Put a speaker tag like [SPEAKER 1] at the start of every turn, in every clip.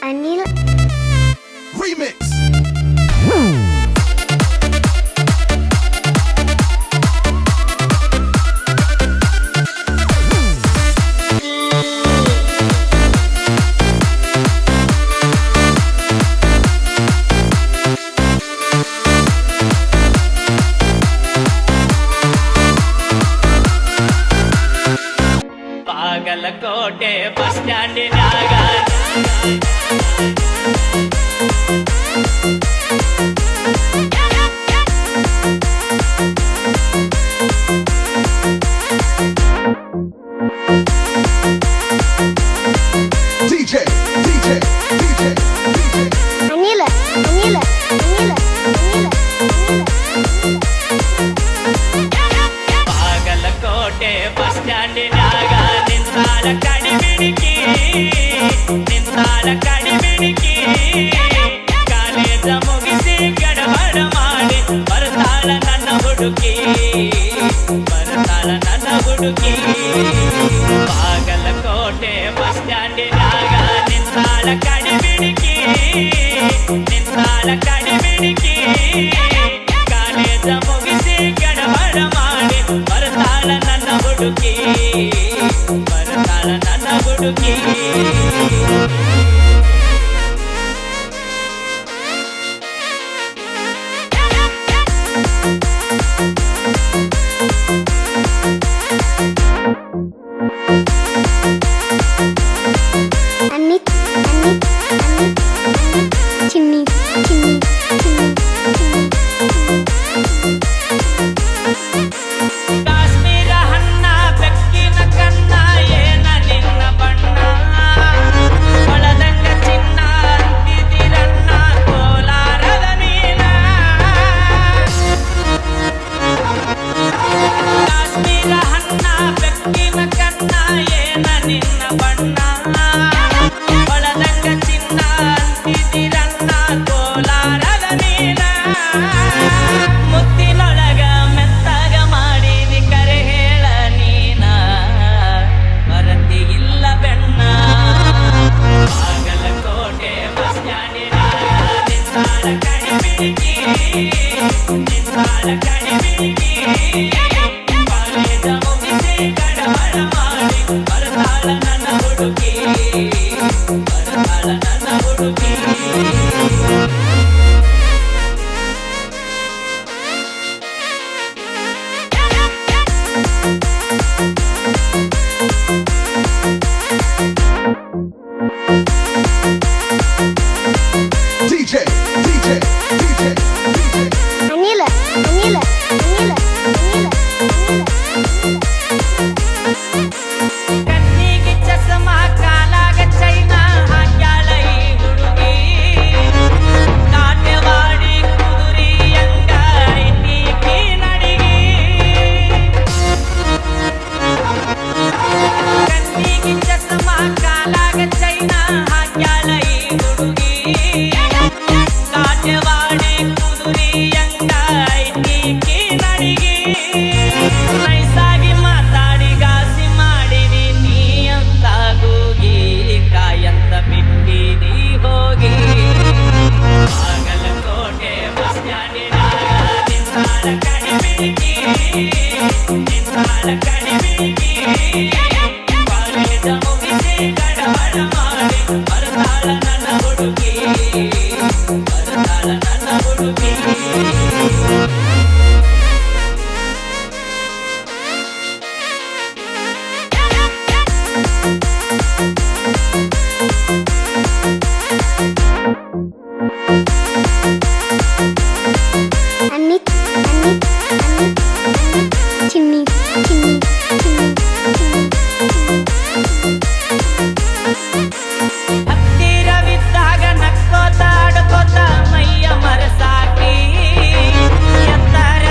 [SPEAKER 1] Anil
[SPEAKER 2] Remix.
[SPEAKER 3] Bagalkot bus ಸ್ಟ್ಯಾಂಡಿನಾಗ
[SPEAKER 2] DJ, DJ, DJ, DJ.
[SPEAKER 1] Anil
[SPEAKER 3] Bagalkot bus ಸ್ಟ್ಯಾಂಡಿನಾಗ ನಿಂತಾಳ ಕಡಿಮಿಡಿಕಿ ಕಾಲೇಜ ಮುಗಿಸಿ ಗಡಬಡ ಮಾಡಿ ಬರ್ತಾಳ ನನ್ನ ಹುಡುಗಿ ಬಾಗಲಕೋಟೆ ಬಸ್ ಸ್ಟ್ಯಾಂಡಿನಾಗ ನಿಂತಾಳ ಕಡಿಮಿಡಿಕಿ ಕಾಲೇಜ ಮುಗಿಸಿ ಗಡಬಡ ಮಾಡಿ ಬರ್ತಾಳ ನನ್ನ ಹುಡುಗಿ
[SPEAKER 1] Anit Chimni
[SPEAKER 3] ಕಾಶ್ಮೀರ ಹಣ್ಣ ಬೆಕ್ಕಿನ ಕಣ್ಣ ಏನ ನಿನ್ನ ಬಣ್ಣ ಒಳದಂಗ ಚಿನ್ನ ಅಂತಿದಿರಣ್ಣ ಕೋಲಾರದ ನೀನ ಕಾಶ್ಮೀರ ಹಣ್ಣ ಬೆಕ್ಕಿನ ಕಣ್ಣ ಏನ ನಿನ್ನ ಬಣ್ಣ ಒಳದಂಗ ಚಿನ್ನ ಅಂತಿದಿರಣ್ಣ ಕೋಲಾರದ ನೀನ ಮುತ್ತಿನೊಳಗ ಮೆತ್ತಗ ಮಾಡಿದಿ ಕರೆ ಹೇಳ ನೀನ ಮರತಿ ಇಲ್ಲ ಬೆಣ್ಣ ಬಾಗಲಕೋಟೆ ಬಸ್ ಸ್ಟ್ಯಾಂಡಿನಾಗ ನಿಂತಾಳ ಕಡಿಮಿಡಿಕಿ ಕಾಲೇಜ ಮುಗಿಸಿ ಗಡಬಡ ಮಾಡಿ ಬರ್ತಾಳ ನನ್ನ ಹುಡುಗಿ
[SPEAKER 2] DJ, DJ, DJ, DJ.
[SPEAKER 1] Anil
[SPEAKER 3] ಕಣ್ಣಿಗೆ ಚಸ್ಮ ಕಾಲಾಗ ಚೈನ ಹಾಕ್ಯಾಳ ಈ ಹುಡುಗಿ ನಾಟ್ಯವಾಡಿ ಕುದುರಿಯಂಗ ಐತಿ ನಡಿಗಿ ಕಣ್ಣಿಗೆ ಚಸ್ಮ ಕಾಲಾಗ ಚೈನ ಹಾಕ್ಯಾಳ ಈ ಹುಡುಗಿ ನಾಟ್ಯವಾಡಿ ಕುದುರಿಯಂಗ ಐತಿ ನಡಿಗಿ ನೈಸಾಗಿ ಮಾತಾಡಿ ಗಾಸಿ ಮಾಡಿದಿ ನೀ ಅಂತ ಹೋಗಿ ಕಾಯಂತ ಬಿಟ್ಟಿದಿ ಹೋಗಿ ಬಾಗಲಕೋಟೆ ಬಸ್ ಸ್ಟ್ಯಾಂಡಿನಾಗ ನಿಂತಾಳ ಕಡಿಮಿಡಿಕಿ ಕಾಲೇಜ ಮುಗಿಸಿ ಗಡಬಡ ಮಾಡಿ ಬರ್ತಾಳ ನನ್ನ ಹುಡುಗಿ
[SPEAKER 1] Anit Chimni
[SPEAKER 3] ಹತ್ತಿರವಿದ್ದಾಗ ನಕ್ಕೋತ ಆಡ್ಕೋತ ಮೈಯ ಮರಸಾಕಿ ಎತ್ತರ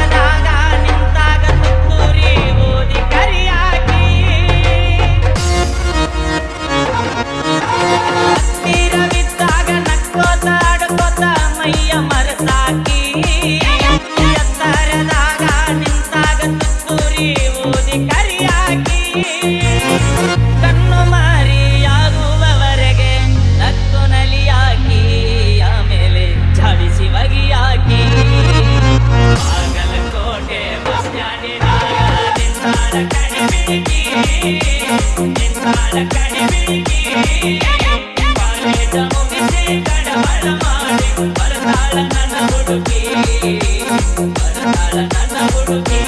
[SPEAKER 3] ನಿಂತಾಳ ಕಡಿಮಿಗಿ ಕಾಲೇಜ ಮುಗಿಸಿ ಕಡಬಳ ಮಾಡಿ ಬರ್ತಾಳ ನನ್ನ ಹುಡುಗಿ ಬರ್ತಾಳ ನನ್ನ ಹುಡುಗಿ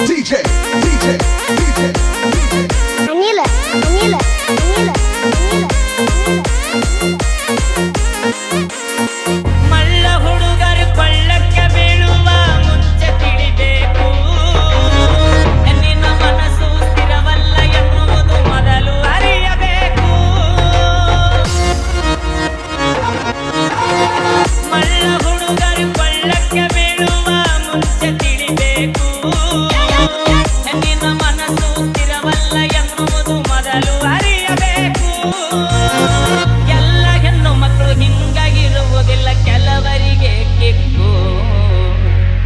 [SPEAKER 2] DJ, DJ, DJ, DJ.
[SPEAKER 1] ಅನಿಲ ಅನಿಲ ಅನಿಲ ಅನಿಲ
[SPEAKER 3] ಮಳ್ಳ ಹುಡುಗರು ಕೊಳ್ಳಕ್ಕೆ ಬೀಳುವ ಮುಂಚೆ ತಿಳಿಬೇಕು ನಿನ್ನ ಮನಸ್ಸು ಸ್ಥಿರವಲ್ಲ ಎನ್ನುವುದು ಮೊದಲು ಅರಿಯಬೇಕು ಮಳ್ಳ ಹುಡುಗರು ಕೊಳ್ಳಕ್ಕೆ ಬೀಳುವ ಮುಂಚೆ ತಿಳಿಬೇಕು ನಿನ್ನ ಮನಸ್ಸು ಸ್ಥಿರವಲ್ಲ ಎನ್ನುವುದು ಮೊದಲು ಅರಿಯಬೇಕು ಎಲ್ಲ ಹೆಣ್ಣು ಮಕ್ಕಳು ಹಿಂಗಾಗಿರುವುದಿಲ್ಲ ಕೆಲವರಿಗೆ ಕಿಕ್ಕು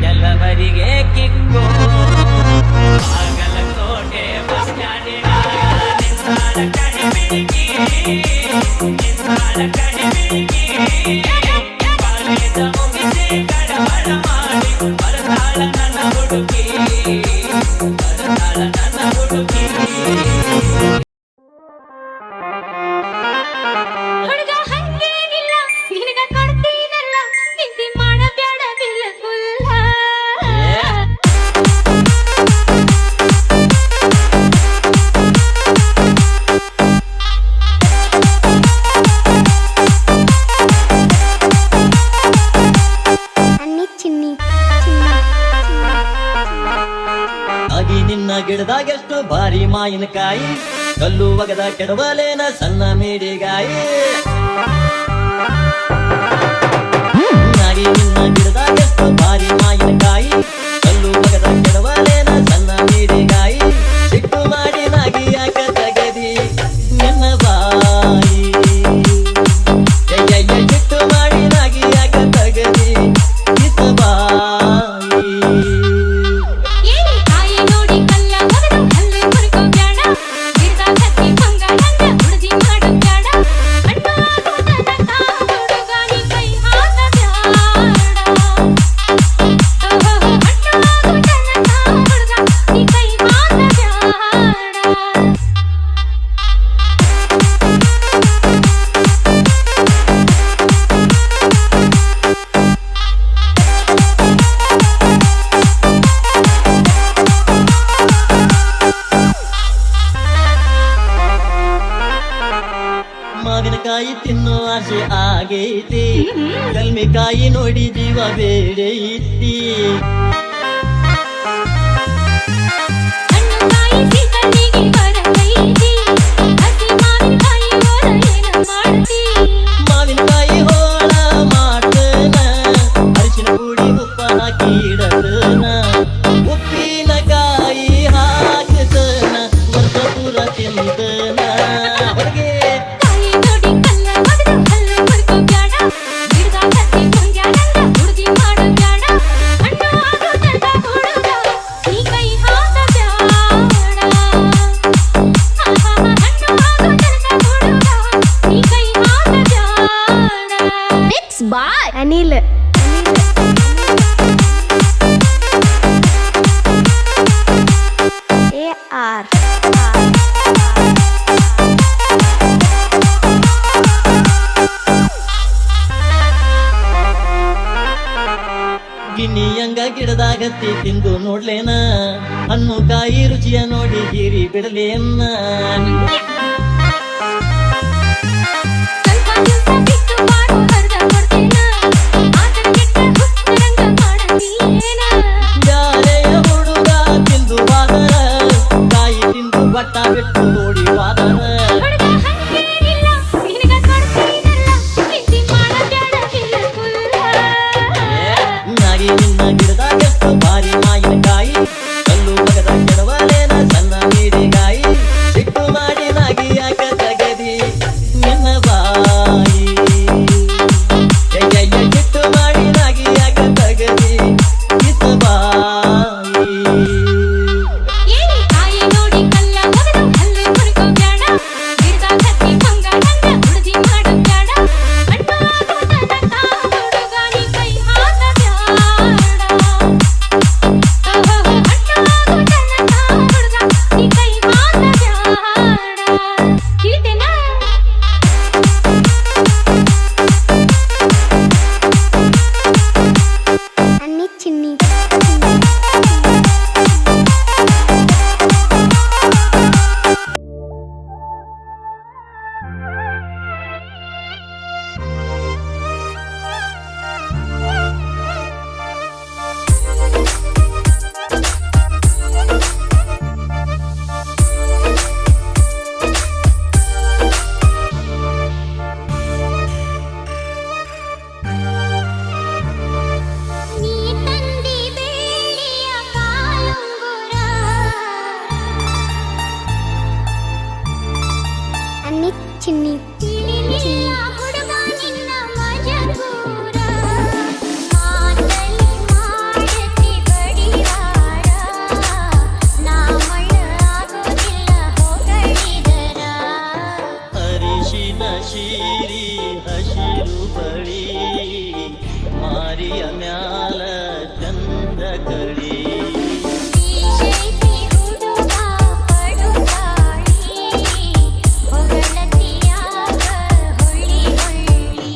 [SPEAKER 3] ಕೆಲವರಿಗೆ ಕಿಕ್ಕು ಬಾಗಲಕೋಟೆ ಬಸ್ ಸ್ಟ್ಯಾಂಡಿನಾಗ ನಿಂತಾಳ ಕಡಿಮಿಗಿ ನಿಂತಾಳ ಕಡಿಮಿಗಿ ಕಾಲೇಜ ಮುಗಿಸಿ ಕಡಬಳ ಮಾಡಿ ಬರ್ತಾಳ ನನ್ನ ಹುಡುಗಿ ಬರ್ತಾಳ ನನ್ನ ಹುಡುಗಿ
[SPEAKER 4] ಹುಡುಗ ಹಂಗೇನಿಲ್ಲ ನಿನಗ ಕೊಡ್ತೀನಲ್ಲ ಚಿಂತೆ ಮಾಡಬೇಡ ಬಿಲ್ಕುಲ್ಲ
[SPEAKER 1] ಅನ್ನಿ ಚಿನ್ನಿ ಚಿನ್ನಿ
[SPEAKER 5] ಆಗಿ ನಿನ್ನ ಗಿಡದಾಗೆಷ್ಟು ಭಾರಿ ಮಾವಿನಕಾಯಿ ಕಲ್ಲು ಒಗದ ಕೆಡವಲೇನ ಸಣ್ಣ ಮೇಡಿಗಾಯಿ ಆಗಿ ನಿನ್ನ ಗಿಡದಾಗೆಷ್ಟು ಭಾರಿ ಮಾವಿನಕಾಯಿ ಕಲ್ಲು ಒಗದ ಕೆಡವಲೇನ ಸಣ್ಣ ಮೇಡಿಗಾಯಿ ಸಿಟ್ಟು ಮಾಡಿ ನಾಗಿ ಯಾಕ ತಗದಿ ನಿನ್ನ ಬಾಯಿ ಸಿಟ್ಟು ಮಾಡಿ ನಾಗಿ ಯಾಕ ತಗದಿ ನಿನ್ನ ಬಾಯಿ
[SPEAKER 4] ಏನಿ ಕಾಯಿ ನೋಡಿ ಕಲ್ಲ ಒಗದು ಹಲ್ಲು ಮುರುಕೋ ಬ್ಯಾಡ ಗಿಡದ ಹತ್ತಿ ಬಂಗಾರಂಗ ಹುಡುಗಿ ಮಾಡು ಬ್ಯಾಡ ಅಣ್ಣ ಆಗೋದನಕ ಹುಡುಗ ನೀ ಕೈ ಹಾಕ ಬ್ಯಾಡ ಅಣ್ಣ ಆಗೋದನಕ ಹುಡುಗ ನೀ ಕೈ ಹಾಕ ಬ್ಯಾಡ
[SPEAKER 5] ಮಾವಿನಕಾಯಿ ತಿನ್ನೋ ಆಸೆ ಆಗೈತಿ ಕಲ್ಮಿಕಾಯಿ ನೋಡಿ ಜೀವ ಬೇಡೈತಿ
[SPEAKER 4] ಹಣ್ಣು ಕಾಯಿ ಸೀಕಣ್ಣಿಗೆ ಬರತೈತಿ ಹಸಿ ಮಾವಿನಕಾಯಿ ಹೋರ ಏನ ಮಾಡ್ತಿ
[SPEAKER 5] ಮಾವಿನಕಾಯಿ ಹೋಳ ಮಾಡ್ತನ ಅರಿಶಿನ ಪುಡಿ ಉಪ್ಪ ಹಾಕಿ ಇಡತನ ಉಪ್ಪಿನಕಾಯಿ ಹಾಕತನ ವರ್ಷ ಪೂರ ತಿಂತನ ಹೊರಗೆ
[SPEAKER 4] ಕಾಯಿ ನೋಡಿ ಕಲ್ಲ ಒಗದು ಹಲ್ಲು ಮುರುಕೋ ಬ್ಯಾಡ ಗಿಡದ ಹತ್ತಿ ಬಂಗಾರಂಗ ಹುಡುಗಿ ಮಾಡು ಬ್ಯಾಡ ಅಣ್ಣ ಆಗೋದನಕ ಹುಡುಗ ನೀ ಕೈ ಹಾಕ ಬ್ಯಾಡ ಅಣ್ಣ ಆಗೋದನಕ ಹುಡುಗ ನೀ ಕೈ ಹಾಕ ಬ್ಯಾಡ ಮಿಕ್ಸ್ ಬಾಯ್
[SPEAKER 1] ಅನಿಲ ಎ ಆರ್
[SPEAKER 5] ಗಿಣಿಯಂಗ ಗಿಡದಾಗತ್ತಿ ತಿಂದು ನೋಡ್ಲೇನ ಹಣ್ಣು ಕಾಯಿ ರುಚಿಯ ನೋಡಿ ಹೀರಿ ಬಿಡಲೇನ
[SPEAKER 4] ಸ್ವಲ್ಪ ದಿವಸ ಬಿಟ್ಟು ಬಾರೋ ಹರ್ದ ಕೊಡ್ತೇನ ಆತನ ಕೆಟ್ಟ ಹುಚ್ಚರಂಗ ಮಾಡತೀನ
[SPEAKER 5] ಯಾರೆಯ ಹುಡುಗ ತಿಂದು ಬಾದರ ಕಾಯಿ ತಿಂದು ಬಟ್ಟ ಬಿಟ್ಟು ನೋಡಿ ಬಾದರ
[SPEAKER 4] ಹುಡುಗ ಹಂಗೇನಿಲ್ಲ ನಿನಗ ಕೊಡ್ತೀನಲ್ಲ ಚಿಂತೆ ಮಾಡಬೇಡ ಬಿಲ್ಕುಲ್ಲ
[SPEAKER 5] ನಾಗಿ ನಿನ್ನ ಗಿಡದಾಗೆಷ್ಟು ಭಾರಿ ಮಾವಿನಕಾಯಿ ಕಲ್ಲು ಮಗದ ಕೆಡವಲೇನ ಸಣ್ಣ ಮೇಡಿಗಾಯಿ ಸಿಟ್ಟು ಮಾಡಿ
[SPEAKER 1] ಚಿನ್ನಿ
[SPEAKER 4] ತಿಳಿಲಿಲ್ಲ ಹುಡುಗ ನಿನ್ನ ಮಜಕೂರ ಮಾತಲಿ ಮಾಡತಿ ಬಡಿವಾರ ನಾ ಮಳ್ಳ ಆಗೋದಿಲ್ಲ ಹೊಗಳಿದರ
[SPEAKER 5] ಅರಿಶಿನ ಶೀರಿ ಹಸಿರು ಬಳಿ ಮಾರಿಯ ಮ್ಯಾಲ ಚಂದ ಕಳಿ
[SPEAKER 4] ಬೀಜೈತಿ ಹುಡುಗ ಪಡುಗಾಳಿ ಹೊಗಳತಿಯಾಗ ಹೊಳ್ಳಿ ಹೊಳ್ಳಿ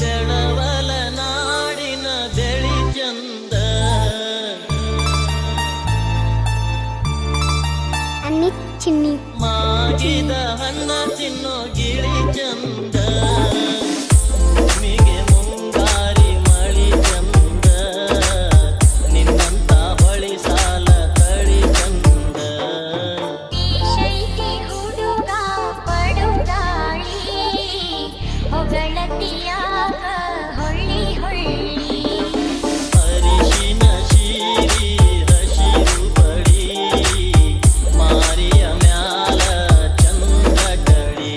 [SPEAKER 5] ಬೆಳವಲ ನಾಡಿನ ಬೆಳಿ ಚಂದ
[SPEAKER 1] ಅನ್ನಿ ಚಿನ್ನಿ
[SPEAKER 5] ಮಾಗಿದ ಹಣ್ಣ ತಿನ್ನೋ ಗಿಳಿ ಚಂದ ಭೂಮಿಗೆ ಮುಂಗಾರಿ ಮಳಿ ಚಂದ ನಿನ್ನಂತ ಹೊಳಿ ಸಾಲ ತಳಿ ಚಂದ
[SPEAKER 4] ಬೀಜೈತಿ ಹುಡುಗ ಪಡುಗಾಳಿ ಹೊಗಳತಿಯಾಗ ಹೊಳ್ಳಿ ಹೊಳ್ಳಿ
[SPEAKER 5] ಅರಿಶಿನ ಶೀರಿ ಹಸಿರು ಬಳಿ ಮಾರಿಯ ಮ್ಯಾಲ ಚಂದ ಕಳಿ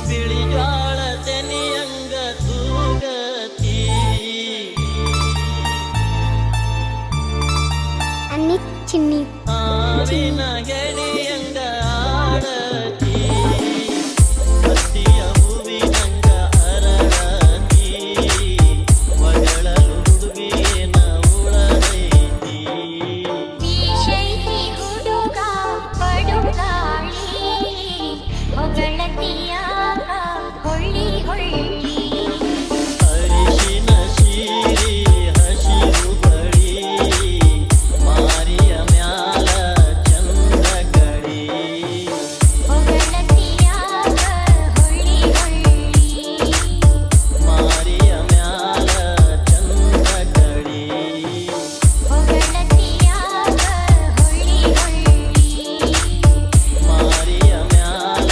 [SPEAKER 5] ಬಿಳಿ ಜ್ವಾಳ ತೆನಿಯಂಗ ತೂಗತಿ
[SPEAKER 1] ಅನ್ನಿ ಚಿನ್ನಿ
[SPEAKER 5] ಹಾವಿನ ಗೆಡಿಯಂಗ ಆಡತಿ ಹತ್ತಿಯ ಹೂವಿನಂಗ ಅರಳತಿ ಒಗಳಲು ಹುಡುಗಿನ ಉಳದೈತಿ
[SPEAKER 4] ಬೀಜೈತಿ ಹುಡುಗ ಪಡುಗಾಳಿ ಹೊಗಳತಿಯಾಗ ಹೊಳ್ಳಿ ಹೊಳ್ಳಿ
[SPEAKER 5] ಅರಿಶಿನ ಶೀರಿ ಹಸಿರು ಬಳಿ ಮಾರಿಯ ಮ್ಯಾಲ ಚಂದ ಕಳಿ
[SPEAKER 4] ಹೊಗಳತಿಯಾಗ ಹೊಳ್ಳಿ ಹೊಳ್ಳಿ
[SPEAKER 5] ಮಾರಿಯ ಮ್ಯಾಲ ಚಂದ ಕಳಿ
[SPEAKER 4] ಹೊಗಳತಿಯಾಗ ಹೊಳ್ಳಿ ಹೊಳ್ಳಿ
[SPEAKER 5] ಮಾರಿಯ ಮ್ಯಾಲ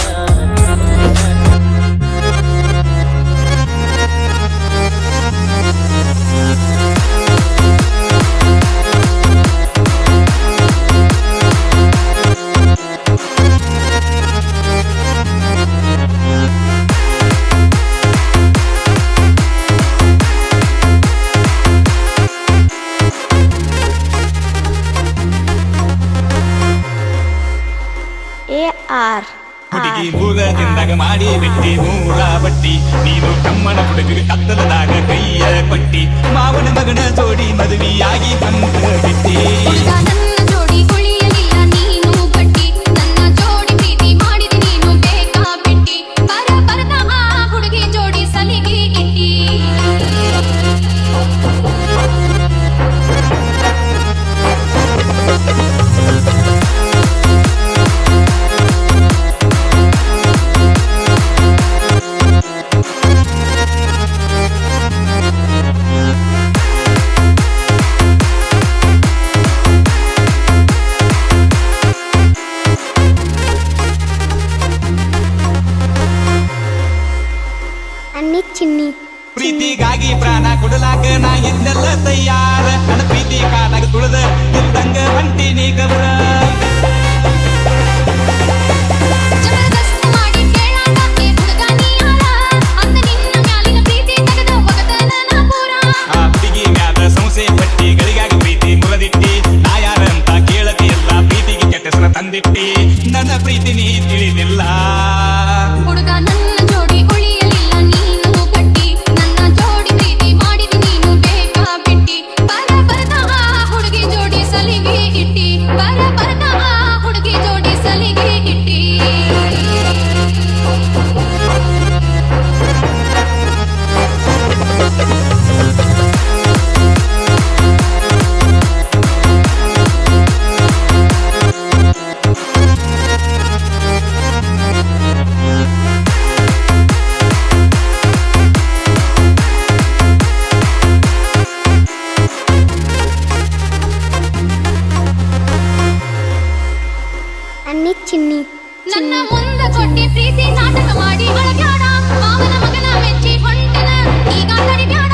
[SPEAKER 1] ಎ ಆರ್
[SPEAKER 6] ಹುಡುಗಿ ಮೂರದಿಂದಾಗ ಮಾಡಿ ಬಿಟ್ಟಿ ಮೂರ ಬಟ್ಟಿ ನೀನು ತಮ್ಮನ ಹುಡುಗಿಗೆ ಕತ್ತಲದಾಗ ಕೈಯ ಕೊಟ್ಟಿ ಮಾವನ ಮಗನ ಜೋಡಿ ಮದುವೆಯಾಗಿ ಬಂದ ಬಿಟ್ಟಿ
[SPEAKER 4] ಹುಡುಗ ನನ್ನ ಜೋಡಿ ಉಳಿಯಲಿಲ್ಲ ನೀನು ಗಟ್ಟಿ ನನ್ನ ಜೋಡಿ ಪ್ರೀತಿ ಮಾಡಿದ ನೀನು ಬೇಕಾ ಬಿಟ್ಟಿ ಬರದ ಆ ಹುಡುಗಿ ಜೋಡಿ ಸಲಿಗೆ ಇಟ್ಟಿ
[SPEAKER 1] ಅನ್ನಿ ಚಿನ್ನಿ
[SPEAKER 6] ಪ್ರೀತಿಗಾಗಿ ಪ್ರಾಣ ಕೊಡಲಾಕ ನಾ ಎಂದೆಲ್ಲ ತಯ್ಯಾರ ನನ್ನ ಪ್ರೀತಿ ಕಾಲಾಗ ತುಳಿದ ಇದ್ದಂಗ ಹೊಂಟಿನಿ ಕಬರ
[SPEAKER 4] ಜಬರ್ದಸ್ತ್ ಮಾಡಿ ಕೇಳಾಕ ಏ ಹುಡುಗ ನೀ ಯಾರ ಅಂದ ನಿನ್ನ ಮ್ಯಾಲಿನ ಪ್ರೀತಿ ತೆಗೆದ ಒಗದನ ನಾ ಪೂರ
[SPEAKER 6] ಆ ಹುಡುಗಿ ಮ್ಯಾಲ ಸಂಸೆ ಪಟ್ಟಿ ಗಳಿಗಾಗಿ ಪ್ರೀತಿ ಮುರದಿಟ್ಟಿ ನಾ ಯಾರಂತ ಕೇಳತಿ ಎಲ್ಲ ಪ್ರೀತಿಗೆ ಕೆಟ್ಟಸನ ತಂದಿಟ್ಟಿ ನನ್ನ ಪ್ರೀತಿ ನೀ ತಿಳಿದಿಲ್ಲ
[SPEAKER 4] ಹುಡುಗ ನನ್ನ ಜೋಡಿ ಉಳಿಯಲಿಲ್ಲ ನೀನು ಗಟ್ಟಿ ನನ್ನ ಜೋಡಿ ಪ್ರೀತಿ ಮಾಡಿದ ನೀನು ಬೇಕಾ ಬಿಟ್ಟಿ ಬರದ ಆ ಹುಡುಗಿ ಜೋಡಿ ಸಲಿಗೆ ಇಟ್ಟಿ ಬರದ ಆ ಹುಡುಗಿ ಜೋಡಿ ಸಲಿಗೆ ಇಟ್ಟಿ
[SPEAKER 1] ಚಿನ್ನಿ
[SPEAKER 4] ನನ್ನ ಮುಂದ ಕೊಟ್ಟಿ ಪ್ರೀತಿ ನಾಟಕ ಮಾಡಿ ಅಳಗ್ಯಾಡ ಮಾವನ ಮಗನ ಮೆಚ್ಚಿ ಹೊಂಟನ ಈಗ ತಡಿಬ್ಯಾಡ